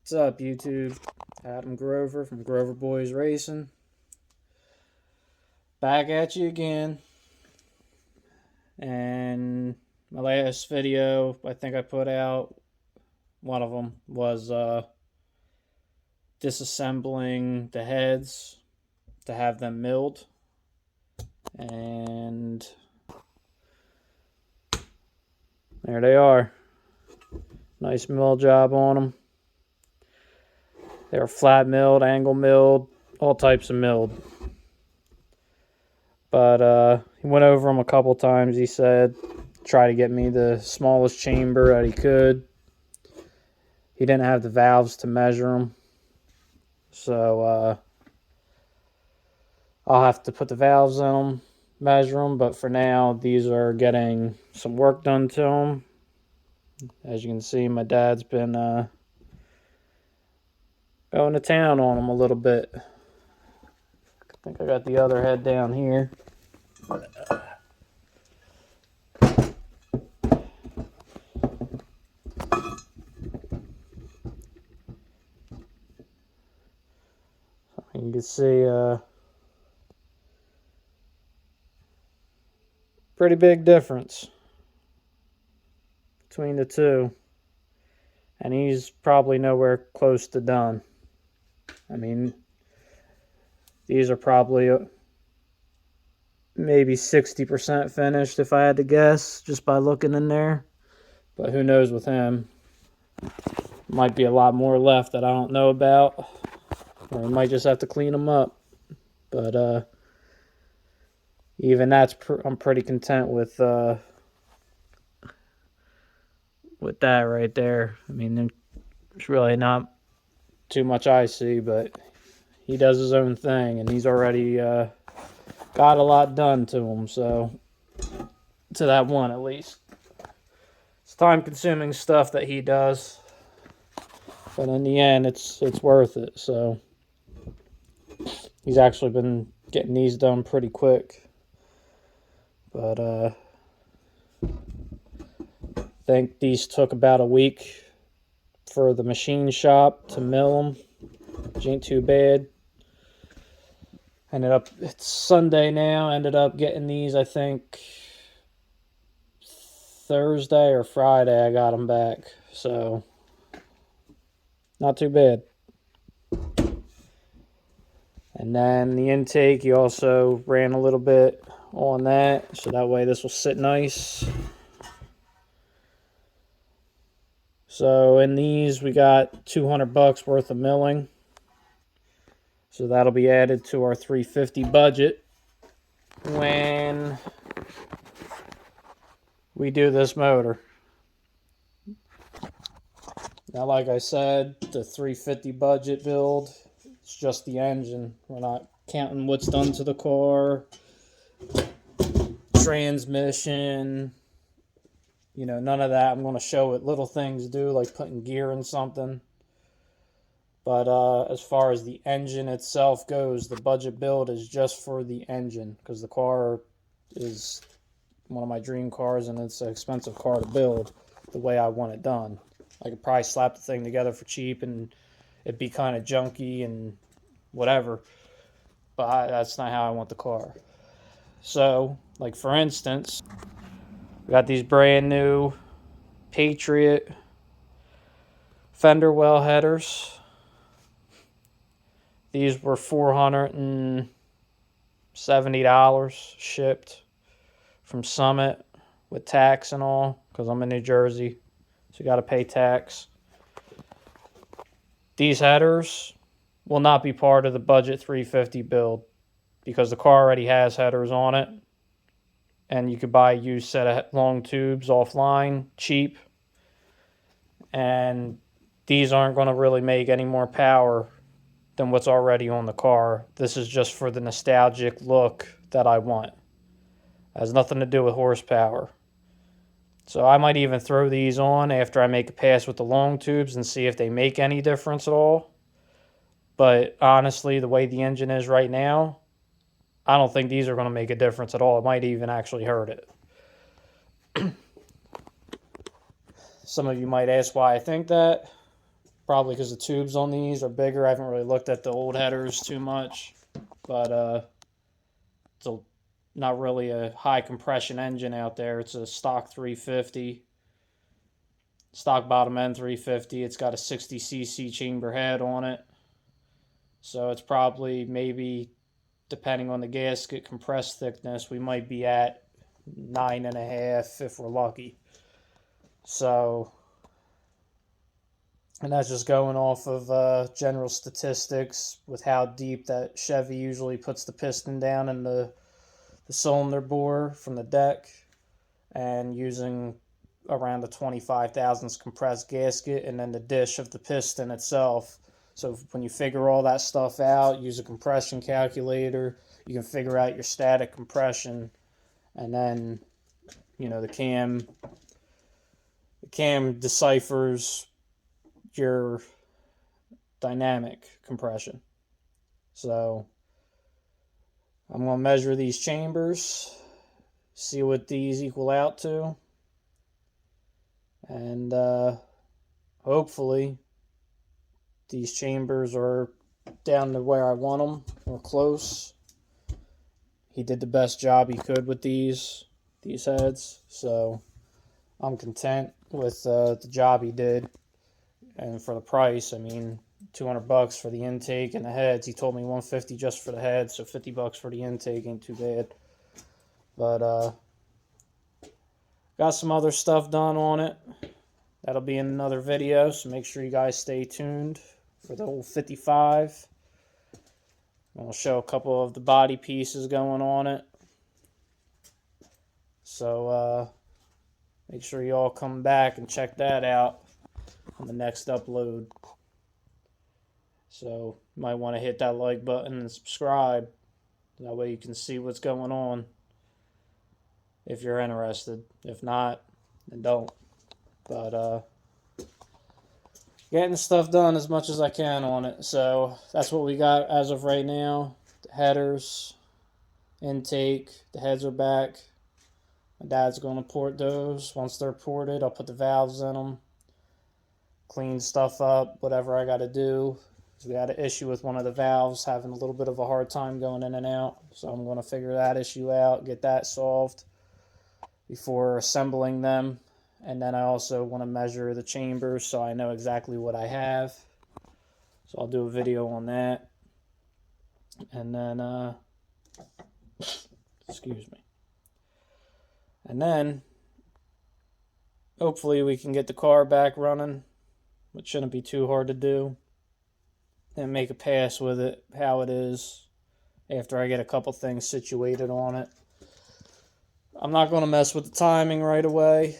What's up, YouTube? Adam Grover from Grover Boys Racing. Back at you again. And my last video, I think I put out, one of them was disassembling the heads to have them milled. And there they are. Nice mill job on them. They were flat milled, angle milled, all types of milled. But he went over them a couple times. He said, try to get me the smallest chamber that he could. He didn't have the valves to measure them. So I'll have to put the valves in them, measure them. But for now, these are getting some work done to them. As you can see, my dad's been going to town on them a little bit. I think I got the other head down here. You can see pretty big difference between the two. And he's probably nowhere close to done. I mean, these are probably maybe 60% finished if I had to guess, just by looking in there. But who knows with him. Might be a lot more left that I don't know about. Or we might just have to clean them up. But even that's, I'm pretty content with that right there. I mean, there's really not too much I see, but he does his own thing, and he's already got a lot done to him, so to that one at least. It's time-consuming stuff that he does, but in the end, it's worth it. So he's actually been getting these done pretty quick, but I think these took about a week for the machine shop to mill them, which ain't too bad. It's Sunday now, ended up getting these, I think, Thursday or Friday I got them back, so not too bad. And then the intake, he also ran a little bit on that, so that way this will sit nice. So in these, we got $200 worth of milling. So that'll be added to our $350 budget when we do this motor. Now, like I said, the $350 budget build, it's just the engine. We're not counting what's done to the car, transmission, none of that. I'm going to show what little things do, like putting gear in something. But as far as the engine itself goes, the budget build is just for the engine, because the car is one of my dream cars, and it's an expensive car to build the way I want it done. I could probably slap the thing together for cheap, and it'd be kind of junky and whatever, but that's not how I want the car. So, like for instance, we got these brand new Patriot fender well headers. These were $470 shipped from Summit with tax and all, because I'm in New Jersey, so you got to pay tax. These headers will not be part of the budget 350 build, because the car already has headers on it, and you could buy a used set of long tubes offline, cheap, and these aren't going to really make any more power than what's already on the car. This is just for the nostalgic look that I want. It has nothing to do with horsepower. So I might even throw these on after I make a pass with the long tubes and see if they make any difference at all. But honestly, the way the engine is right now, I don't think these are going to make a difference at all. It might even actually hurt it. Some of you might ask why I think that. Probably because the tubes on these are bigger. I haven't really looked at the old headers too much, but it's not really a high compression engine out there. It's a stock 350, stock bottom end 350. It's got a 60cc chamber head on it, so it's probably, maybe depending on the gasket compressed thickness, we might be at 9.5 if we're lucky. So, and that's just going off of general statistics with how deep that Chevy usually puts the piston down in the cylinder bore from the deck, and using around the 25 thousandths compressed gasket, and then the dish of the piston itself. So when you figure all that stuff out, use a compression calculator, you can figure out your static compression, and then, you know, the cam deciphers your dynamic compression. So I'm going to measure these chambers, see what these equal out to, and hopefully these chambers are down to where I want them, or close. He did the best job he could with these heads, so I'm content with the job he did. And for the price, I mean, $200 for the intake and the heads. He told me $150 just for the heads, so $50 for the intake ain't too bad. But got some other stuff done on it. That'll be in another video, so make sure you guys stay tuned for the old 55. I'll show a couple of the body pieces going on it. So make sure you all come back and check that out on the next upload. So you might want to hit that like button and subscribe. That way you can see what's going on if you're interested. If not, then don't. But getting stuff done as much as I can on it. So that's what we got as of right now. The headers, intake, the heads are back. My dad's going to port those. Once they're ported, I'll put the valves in them, clean stuff up, whatever I got to do. We had an issue with one of the valves, having a little bit of a hard time going in and out. So I'm going to figure that issue out, get that solved before assembling them. And then I also want to measure the chambers so I know exactly what I have. So I'll do a video on that. And then, excuse me. And then, hopefully we can get the car back running, which shouldn't be too hard to do. And make a pass with it, how it is, after I get a couple things situated on it. I'm not going to mess with the timing right away.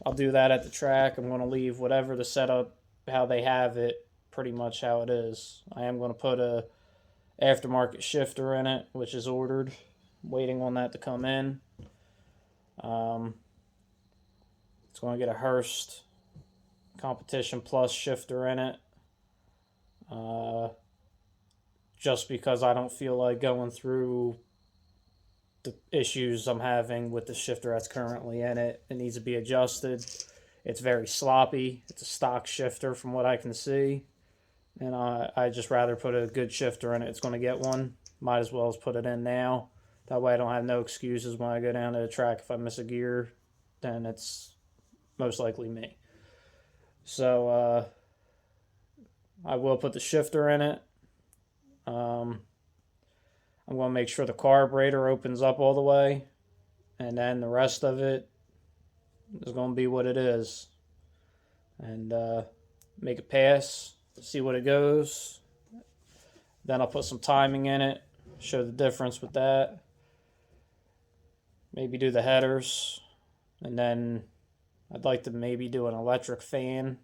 I'll do that at the track. I'm going to leave whatever the setup, how they have it, pretty much how it is. I am going to put a aftermarket shifter in it, which is ordered. Waiting on that to come in. It's going to get a Hurst Competition Plus shifter in it. Just because I don't feel like going through the issues I'm having with the shifter that's currently in it. It needs to be adjusted. It's very sloppy. It's a stock shifter from what I can see. And I just rather put a good shifter in it. It's going to get one. Might as well as put it in now. That way I don't have no excuses when I go down to the track. If I miss a gear, then it's most likely me. So I will put the shifter in it. I'm going to make sure the carburetor opens up all the way, and then the rest of it is going to be what it is. And make a pass, see what it goes. Then I'll put some timing in it, show the difference with that. Maybe do the headers, and then I'd like to maybe do an electric fan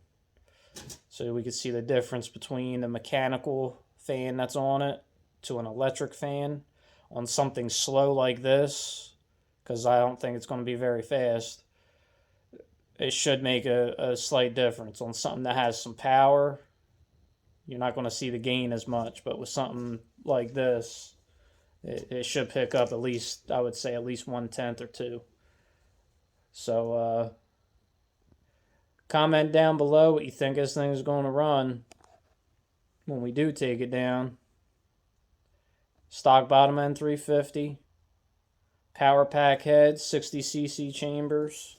so we can see the difference between the mechanical fan that's on it to an electric fan on something slow like this, because I don't think it's going to be very fast. It should make a slight difference. On something that has some power, you're not going to see the gain as much, but with something like this, it should pick up at least, I would say, at least 1/10 or 2. So Comment down below what you think this thing is going to run when we do take it down. Stock bottom end 350. Power pack head, 60cc chambers.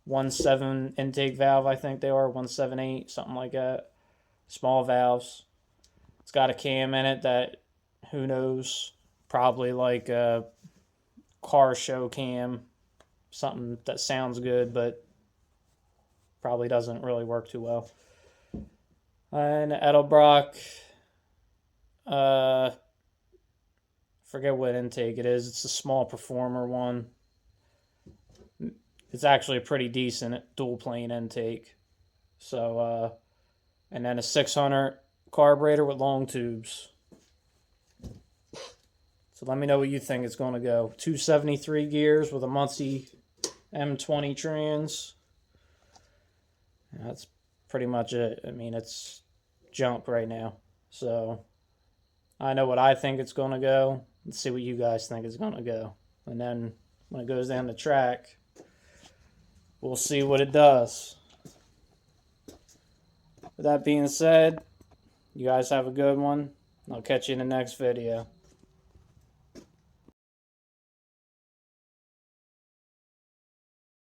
1.7 intake valve, I think they are. 1.78, something like that. Small valves. It's got a cam in it that, who knows, probably like a car show cam. Something that sounds good, but probably doesn't really work too well. And Edelbrock, forget what intake it is. It's a small performer one. It's actually a pretty decent dual plane intake. So, and then a 600 carburetor with long tubes. So let me know what you think it's going to go. 273 gears with a Muncie M20 trans. That's pretty much it. I mean, it's junk right now. So I know what I think it's going to go. Let's see what you guys think it's going to go. And then when it goes down the track, we'll see what it does. With that being said, you guys have a good one. I'll catch you in the next video.